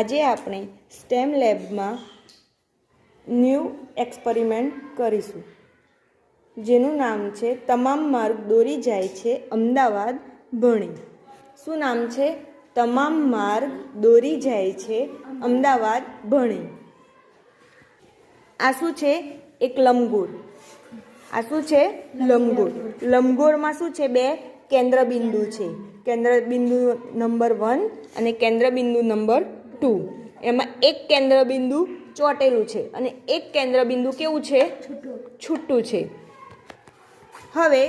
આજે આપણે સ્ટેમ લેબમાં ન્યૂ એક્સપેરિમેન્ટ કરીશું, જેનું નામ છે તમામ માર્ગ દોરી જાય છે અમદાવાદ ભણી. શું નામ છે? તમામ માર્ગ દોરી જાય છે અમદાવાદ ભણી. આ શું છે? એક લંબગોળ. આ શું છે? લંબગોળ. લંબગોળમાં શું છે? બે કેન્દ્ર બિંદુ છે. કેન્દ્ર બિંદુ નંબર 1 અને કેન્દ્ર બિંદુ નંબર 2. એમાં એક કેન્દ્ર બિંદુ ચોટેલું છે અને એક કેન્દ્ર બિંદુ કેવું છે? છૂટું છે. હવે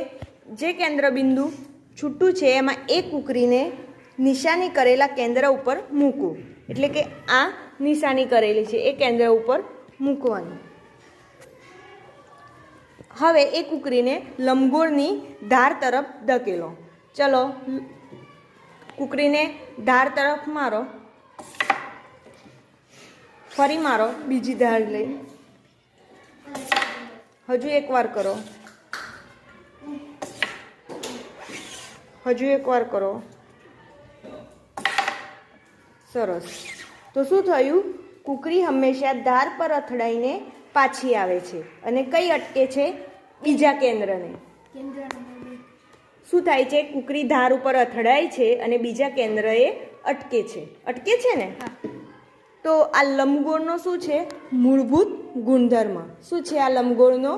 જે કેન્દ્ર બિંદુ છૂટું છે એમાં એક ઉકરીને નિશાની કરેલા કેન્દ્ર ઉપર મૂકો. એટલે કે આ નિશાની કરેલી છે એ કેન્દ્ર ઉપર મૂકવાની. હવે એક કુકરીને લંબગોળની ધાર તરફ ધકેલો. ચલો, કુકરીને ધાર તરફ મારો, ફરી મારો બીજી ધાર લઈ, હજુ એકવાર કરો, હજુ એકવાર કરો. સરસ. તો શું થયું? કુકરી હંમેશા ધાર પર અથડાઈને પાછી આવે છે અને કઈ અટકે છે? બીજા કેન્દ્રને. શું થાય છે? કુકરી ધાર ઉપર અથડાય છે અને બીજા કેન્દ્રએ અટકે છે. અટકે છે ને? તો આ લંબગોળનો શું છે? મૂળભૂત ગુણધર્મ. શું છે આ લંબગોળનો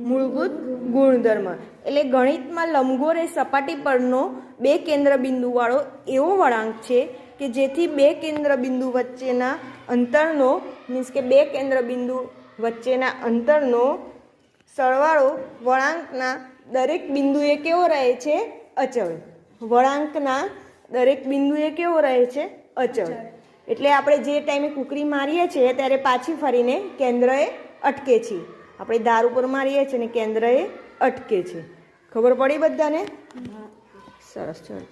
મૂળભૂત ગુણધર્મ? એટલે ગણિતમાં લંબગોળ એ સપાટી પરનો બે કેન્દ્ર બિંદુવાળો એવો વળાંક છે કે જેથી બે કેન્દ્ર બિંદુ વચ્ચેના અંતરનો મીન્સ કે બે કેન્દ્ર બિંદુ વચ્ચેના અંતરનો સરવાળો વળાંકના દરેક બિંદુએ કેવો રહે છે? અચળ. વળાંકના દરેક બિંદુએ કેવો રહે છે? અચળ. એટલે આપણે જે ટાઈમે કુકરી મારીએ છીએ ત્યારે પાછી ફરીને કેન્દ્રએ અટકે છે. આપણે ધાર ઉપર મારીએ છીએ અને કેન્દ્રએ અટકે છે. ખબર પડી બધાને? સરસ. ચલો.